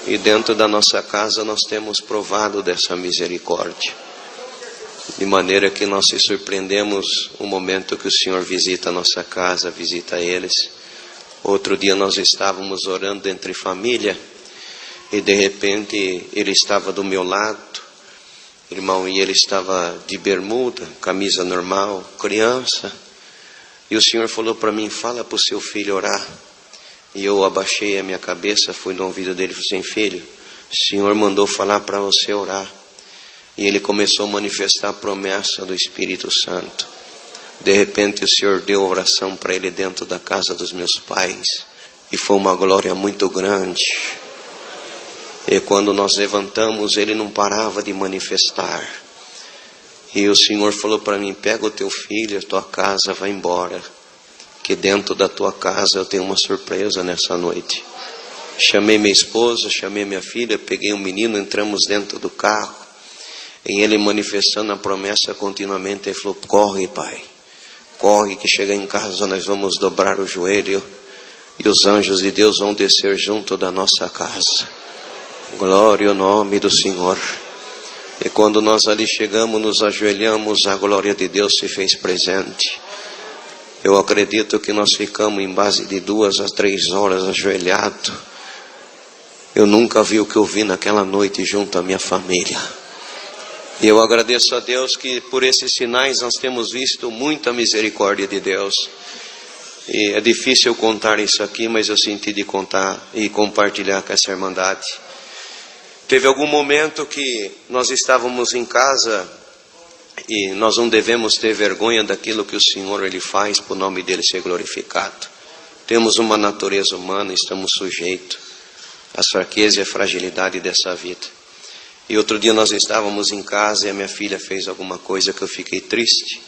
E dentro da nossa casa nós temos provado dessa misericórdia. De maneira que nós se surpreendemos o momento que o Senhor visita a nossa casa, visita eles. Outro dia nós estávamos orando entre família e de repente ele estava do meu lado, irmão, e ele estava de bermuda, camisa normal, criança. E o Senhor falou para mim: fala para o seu filho orar. E eu abaixei a minha cabeça, fui no ouvido dele e falei assim: filho, o Senhor mandou falar para você orar. E ele começou a manifestar a promessa do Espírito Santo. De repente o Senhor deu oração para ele dentro da casa dos meus pais. E foi uma glória muito grande. E quando nós levantamos, ele não parava de manifestar. E o Senhor falou para mim: pega o teu filho, a tua casa, vai embora. Que dentro da tua casa eu tenho uma surpresa nessa noite. Chamei minha esposa, chamei minha filha, peguei um menino, entramos dentro do carro. E ele manifestando a promessa continuamente, ele falou: corre, pai, corre, que chega em casa nós vamos dobrar o joelho e os anjos de Deus vão descer junto da nossa casa. Glória ao nome do Senhor. E quando nós ali chegamos, nos ajoelhamos, a glória de Deus se fez presente. Eu acredito que nós ficamos em base de 2 a 3 horas ajoelhados. Eu nunca vi o que eu vi naquela noite junto à minha família. E eu agradeço a Deus que por esses sinais nós temos visto muita misericórdia de Deus. E é difícil eu contar isso aqui, mas eu senti de contar e compartilhar com essa irmandade. Teve algum momento que nós estávamos em casa e nós não devemos ter vergonha daquilo que o Senhor ele faz para o nome dele ser glorificado. Temos uma natureza humana, estamos sujeitos às fraquezas e à fragilidade dessa vida. E outro dia nós estávamos em casa e a minha filha fez alguma coisa que eu fiquei triste.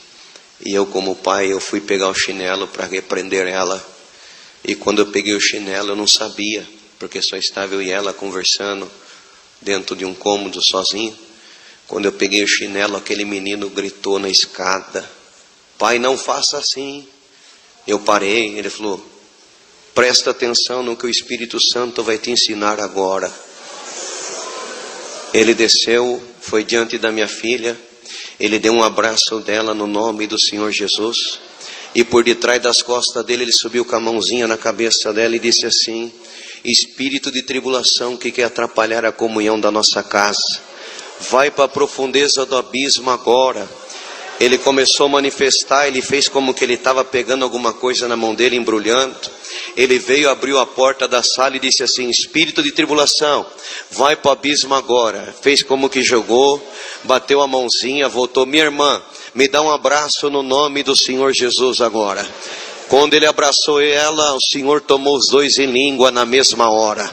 E eu, como pai, eu fui pegar o chinelo para repreender ela. E quando eu peguei o chinelo eu não sabia, porque só estava eu e ela conversando dentro de um cômodo sozinho. Quando eu peguei o chinelo, aquele menino gritou na escada: pai, não faça assim. Eu parei, ele falou: presta atenção no que o Espírito Santo vai te ensinar agora. Ele desceu, foi diante da minha filha, ele deu um abraço dela no nome do Senhor Jesus, e por detrás das costas dele, ele subiu com a mãozinha na cabeça dela e disse assim: espírito de tribulação que quer atrapalhar a comunhão da nossa casa, vai para a profundeza do abismo agora. Ele começou a manifestar, ele fez como que ele estava pegando alguma coisa na mão dele, embrulhando. Ele veio, abriu a porta da sala e disse assim: espírito de tribulação, vai para o abismo agora. Fez como que jogou, bateu a mãozinha, voltou: minha irmã, me dá um abraço no nome do Senhor Jesus agora. Quando ele abraçou ela, o Senhor tomou os dois em língua na mesma hora.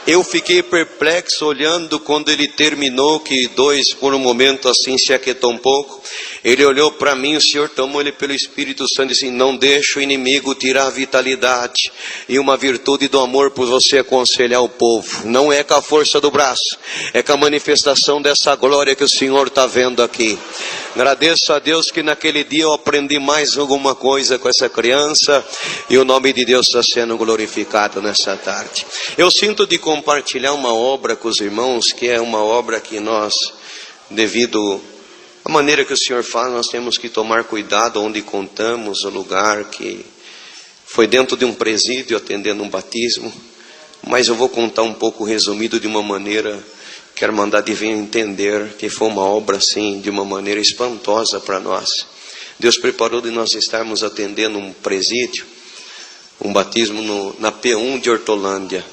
Eu fiquei perplexo olhando quando ele terminou, que dois por um momento assim se aquietou um pouco. Ele olhou para mim, o Senhor tomou ele pelo Espírito Santo e disse: não deixa o inimigo tirar a vitalidade e uma virtude do amor por você aconselhar o povo. Não é com a força do braço, é com a manifestação dessa glória que o Senhor está vendo aqui. Agradeço a Deus que naquele dia eu aprendi mais alguma coisa com essa criança e o nome de Deus está sendo glorificado nessa tarde. Eu sinto de compartilhar uma obra com os irmãos, que é uma obra que nós, devido à maneira que o Senhor faz, nós temos que tomar cuidado onde contamos, o lugar que foi dentro de um presídio atendendo um batismo, mas eu vou contar um pouco resumido de uma maneira que a Irmandade venha entender que foi uma obra assim, de uma maneira espantosa para nós. Deus preparou de nós estarmos atendendo um presídio, um batismo na P1 de Hortolândia,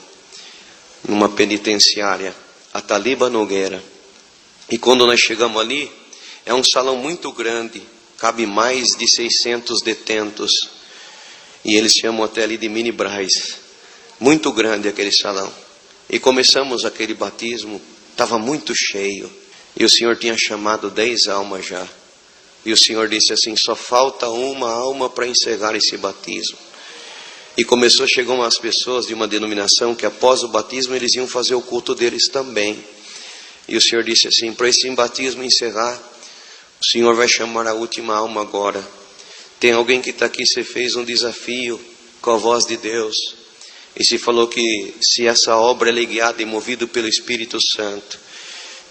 numa penitenciária, a Taliba Nogueira. E quando nós chegamos ali, é um salão muito grande, cabe mais de 600 detentos, e eles chamam até ali de mini Braz, muito grande aquele salão. E começamos aquele batismo, estava muito cheio, e o Senhor tinha chamado 10 almas já, e o Senhor disse assim: só falta uma alma para encerrar esse batismo. E começou a chegar umas pessoas de uma denominação que após o batismo eles iam fazer o culto deles também. E o Senhor disse assim: para esse batismo encerrar, o Senhor vai chamar a última alma agora. Tem alguém que está aqui, você fez um desafio com a voz de Deus, E se falou que se essa obra é guiada e movida pelo Espírito Santo,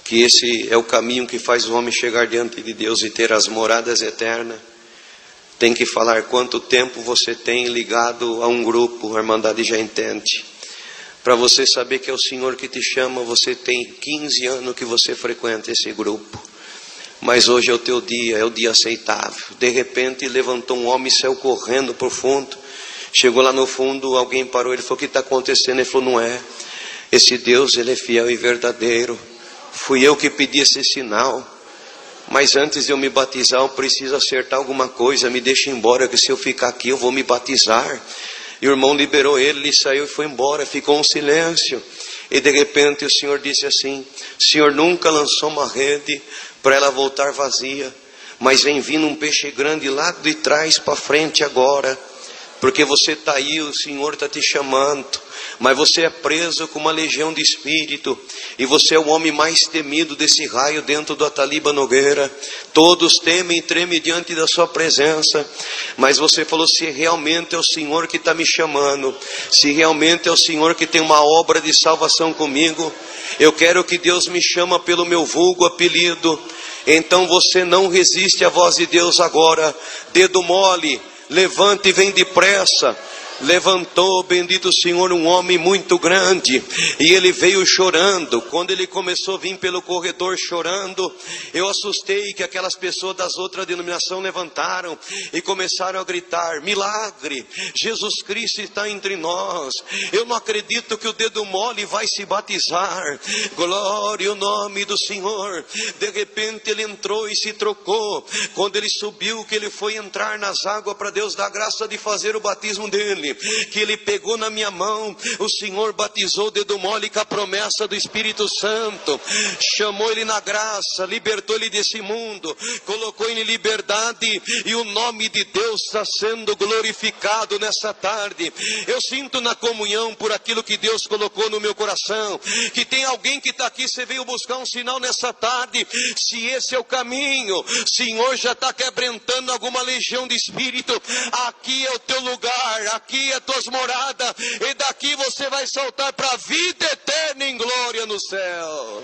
que esse é o caminho que faz o homem chegar diante de Deus e ter as moradas eternas, tem que falar quanto tempo você tem ligado a um grupo. A Irmandade já entende. Para você saber que é o Senhor que te chama, você tem 15 anos que você frequenta esse grupo. Mas hoje é o teu dia, é o dia aceitável. De repente levantou um homem e saiu correndo para o fundo. Chegou lá no fundo, alguém parou, ele falou: o que está acontecendo? Ele falou: não é, esse Deus, ele é fiel e verdadeiro. Fui eu que pedi esse sinal, mas antes de eu me batizar eu preciso acertar alguma coisa. Me deixa embora, que se eu ficar aqui eu vou me batizar. E o irmão liberou ele, ele saiu e foi embora. Ficou um silêncio. E de repente o Senhor disse assim: o Senhor nunca lançou uma rede para ela voltar vazia, mas vem vindo um peixe grande lá de trás para frente agora, porque você está aí, o Senhor está te chamando, mas você é preso com uma legião de espírito, e você é o homem mais temido desse raio dentro do Ataliba Nogueira. Todos temem e tremem diante da sua presença, mas você falou: se realmente é o Senhor que está me chamando, se realmente é o Senhor que tem uma obra de salvação comigo, eu quero que Deus me chama pelo meu vulgo apelido. Então você não resiste à voz de Deus agora. Dedo mole, levante e vem depressa. Levantou, bendito o Senhor, um homem muito grande, e ele veio chorando. Quando ele começou a vir pelo corredor chorando, eu assustei que aquelas pessoas das outras denominações levantaram e começaram a gritar: milagre, Jesus Cristo está entre nós. Eu não acredito que o dedo mole vai se batizar. Glória ao nome do Senhor. De repente ele entrou e se trocou. Quando ele subiu, que ele foi entrar nas águas para Deus dar graça de fazer o batismo dele, que ele pegou na minha mão, o Senhor batizou o dedo mole com a promessa do Espírito Santo, chamou ele na graça, libertou ele desse mundo, colocou ele em liberdade, e o nome de Deus está sendo glorificado nessa tarde. Eu sinto na comunhão por aquilo que Deus colocou no meu coração, que tem alguém que está aqui, você veio buscar um sinal nessa tarde. Se esse é o caminho, o Senhor já está quebrantando alguma legião de espírito. Aqui é o teu lugar, aqui é tuas moradas, e daqui você vai saltar para a vida eterna em glória no céu.